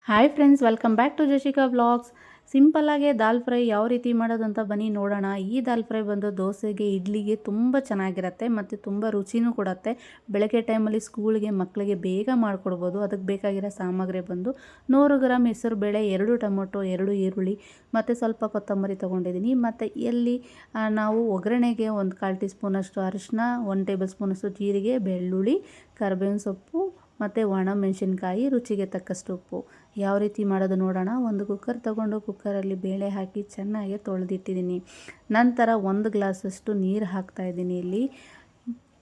Hi friends, welcome back to Jashika vlogs. ಸಿಂಪಲ್ಲಾಗೆ dal fry ಯಾವ ರೀತಿ ಮಾಡೋದು ಅಂತ ಬನ್ನಿ ನೋಡೋಣ. ಈ ದಾಲ್ ಫ್ರೈ ಬಂದು ದೋಸೆಗೆ, ಇಡ್ಲಿಗೆ ತುಂಬ ಚೆನ್ನಾಗಿರುತ್ತೆ ಮತ್ತು ತುಂಬ ರುಚಿನೂ ಕೊಡುತ್ತೆ. ಬೆಳಗ್ಗೆ ಟೈಮಲ್ಲಿ ಸ್ಕೂಲ್ಗೆ ಮಕ್ಕಳಿಗೆ ಬೇಗ ಮಾಡಿಕೊಡ್ಬೋದು. ಅದಕ್ಕೆ ಬೇಕಾಗಿರೋ ಸಾಮಗ್ರಿ ಬಂದು 100 ಗ್ರಾಮ್ ಹೆಸರುಬೇಳೆ, 2 ಟೊಮೊಟೊ, 2 ಈರುಳ್ಳಿ ಮತ್ತು ಸ್ವಲ್ಪ ಕೊತ್ತಂಬರಿ ತೊಗೊಂಡಿದ್ದೀನಿ. ಮತ್ತು ಇಲ್ಲಿ ನಾವು ಒಗ್ಗರಣೆಗೆ 1/4 ಟೀ ಸ್ಪೂನಷ್ಟು ಅರಿಶಿನ, 1 ಟೇಬಲ್ ಸ್ಪೂನಷ್ಟು ಜೀರಿಗೆ, ಬೆಳ್ಳುಳ್ಳಿ, ಕರಿಬೇವಿನ ಸೊಪ್ಪು ಮತ್ತು ಒಣಮೆಣಸಿನ್ಕಾಯಿ, ರುಚಿಗೆ ತಕ್ಕಷ್ಟು ಉಪ್ಪು. ಯಾವ ರೀತಿ ಮಾಡೋದು ನೋಡೋಣ. ಒಂದು ಕುಕ್ಕರ್ ತೊಗೊಂಡು ಕುಕ್ಕರಲ್ಲಿ ಬೇಳೆ ಹಾಕಿ ಚೆನ್ನಾಗಿ ತೊಳೆದಿಟ್ಟಿದ್ದೀನಿ. ನಂತರ 1 ಗ್ಲಾಸಷ್ಟು ನೀರು ಹಾಕ್ತಾಯಿದ್ದೀನಿ. ಇಲ್ಲಿ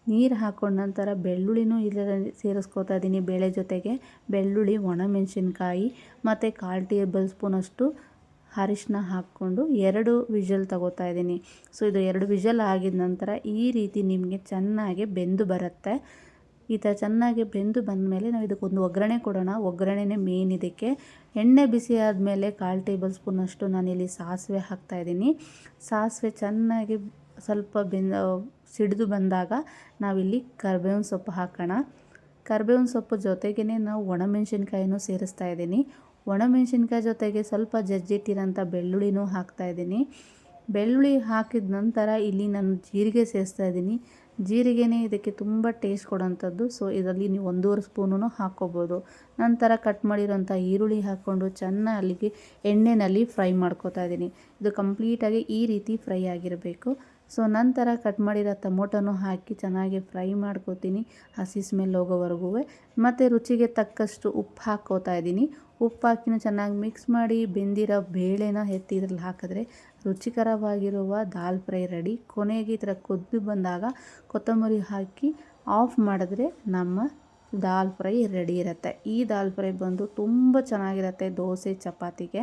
ನೀರು ಹಾಕ್ಕೊಂಡ ನಂತರ ಬೆಳ್ಳುಳ್ಳಿನೂ ಇದರಲ್ಲಿ ಸೇರಿಸ್ಕೊತಾ ಇದ್ದೀನಿ. ಬೇಳೆ ಜೊತೆಗೆ ಬೆಳ್ಳುಳ್ಳಿ, ಒಣಮೆಣಸಿನ್ಕಾಯಿ ಮತ್ತು 1/4 ಟೇಬಲ್ ಸ್ಪೂನಷ್ಟು ಅರಿಶಿನ ಹಾಕ್ಕೊಂಡು 2 ವಿಷಲ್ ತಗೋತಾ ಇದ್ದೀನಿ. ಸೊ ಇದು 2 ವಿಷಲ್ ಆಗಿದ ನಂತರ ಈ ರೀತಿ ನಿಮಗೆ ಚೆನ್ನಾಗಿ ಬೆಂದು ಬರುತ್ತೆ. ಈ ಥರ ಚೆನ್ನಾಗಿ ಬೆಂದು ಬಂದಮೇಲೆ ನಾವು ಇದಕ್ಕೊಂದು ಒಗ್ಗರಣೆ ಕೊಡೋಣ. ಒಗ್ಗರಣೆನೇ ಮೇನ್ ಇದಕ್ಕೆ. ಎಣ್ಣೆ ಬಿಸಿ ಆದಮೇಲೆ 1/4 ಟೇಬಲ್ ಸ್ಪೂನಷ್ಟು ನಾನಿಲ್ಲಿ ಸಾಸಿವೆ ಹಾಕ್ತಾಯಿದ್ದೀನಿ. ಸಾಸಿವೆ ಚೆನ್ನಾಗಿ ಸ್ವಲ್ಪ ಸಿಡಿದು ಬಂದಾಗ ನಾವಿಲ್ಲಿ ಕರಿಬೇವಿನ ಸೊಪ್ಪು ಹಾಕೋಣ. ಕರಿಬೇವಿನ ಸೊಪ್ಪು ಜೊತೆಗೇ ನಾವು ಒಣಮೆಣಸಿನ್ಕಾಯಿನೂ ಸೇರಿಸ್ತಾ ಇದ್ದೀನಿ. ಒಣಮೆಣಸಿನ್ಕಾಯಿ ಜೊತೆಗೆ ಸ್ವಲ್ಪ ಜಜ್ಜಿಟ್ಟಿರೋಂಥ ಬೆಳ್ಳುಳ್ಳಿನೂ ಹಾಕ್ತಾಯಿದ್ದೀನಿ. ಬೆಳ್ಳುಳ್ಳಿ ಹಾಕಿದ ನಂತರ ಇಲ್ಲಿ ನಾನು ಜೀರಿಗೆ ಸೇರಿಸ್ತಾ ಇದ್ದೀನಿ. ಜೀರಿಗೆನೇ ಇದಕ್ಕೆ ತುಂಬ ಟೇಸ್ಟ್ ಕೊಡೋಂಥದ್ದು. ಸೊ ಇದರಲ್ಲಿ ನೀವು 1.5 ಸ್ಪೂನೂ ಹಾಕ್ಕೋಬೋದು. ನಂತರ ಕಟ್ ಮಾಡಿರೋಂಥ ಈರುಳ್ಳಿ ಹಾಕ್ಕೊಂಡು ಚೆನ್ನಾಗಿ ಎಣ್ಣೆಯಲ್ಲಿ ಫ್ರೈ ಮಾಡ್ಕೊತಾ ಇದ್ದೀನಿ. ಇದು ಕಂಪ್ಲೀಟಾಗಿ ಈ ರೀತಿ ಫ್ರೈ ಆಗಿರಬೇಕು. ಸೊ ನಂತರ ಕಟ್ ಮಾಡಿರೋ ಟೊಮೊಟೊನೂ ಹಾಕಿ ಚೆನ್ನಾಗಿ ಫ್ರೈ ಮಾಡ್ಕೋತೀನಿ, ಹಸಿ ಸ್ಮೆಲ್ ಹೋಗೋವರೆಗೂ. ಮತ್ತು ರುಚಿಗೆ ತಕ್ಕಷ್ಟು ಉಪ್ಪು ಹಾಕ್ಕೋತಾ ಇದ್ದೀನಿ. ಉಪ್ಪು ಹಾಕಿನ ಚೆನ್ನಾಗಿ ಮಿಕ್ಸ್ ಮಾಡಿ ಬೆಂದಿರೋ ಬೇಳೆನ ಎತ್ತಿ ಇದ್ರಲ್ಲಿ ಹಾಕಿದ್ರೆ ರುಚಿಕರವಾಗಿರುವ ದಾಲ್ ಫ್ರೈ ರೆಡಿ. ಕೊನೆಗೆ ಈ ಥರ ಕುದ್ದು ಬಂದಾಗ ಕೊತ್ತಂಬರಿ ಹಾಕಿ ಆಫ್ ಮಾಡಿದ್ರೆ ನಮ್ಮ ದಾಲ್ ಫ್ರೈ ರೆಡಿ ಇರುತ್ತೆ. ಈ ದಾಲ್ ಫ್ರೈ ಬಂದು ತುಂಬ ಚೆನ್ನಾಗಿರುತ್ತೆ ದೋಸೆ, ಚಪಾತಿಗೆ.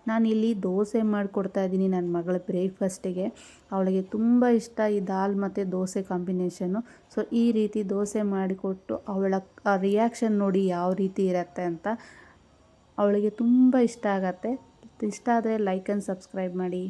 ನಾನಿಲ್ಲಿ ದೋಸೆ ಮಾಡಿಕೊಡ್ತಾ ಇದ್ದೀನಿ ನನ್ನ ಮಗಳ ಬ್ರೇಕ್ಫಾಸ್ಟಿಗೆ. ಅವಳಿಗೆ ತುಂಬ ಇಷ್ಟ ಈ ದಾಲ್ ಮತ್ತು ದೋಸೆ ಕಾಂಬಿನೇಷನ್ನು. ಸೊ ಈ ರೀತಿ ದೋಸೆ ಮಾಡಿಕೊಟ್ಟು ಅವಳ ರಿಯಾಕ್ಷನ್ ನೋಡಿ ಯಾವ ರೀತಿ ಇರುತ್ತೆ ಅಂತ. ಅವಳಿಗೆ ತುಂಬ ಇಷ್ಟ ಆಗತ್ತೆ. ಇಷ್ಟ ಆದರೆ ಲೈಕ್ ಆ್ಯಂಡ್ ಸಬ್ಸ್ಕ್ರೈಬ್ ಮಾಡಿ.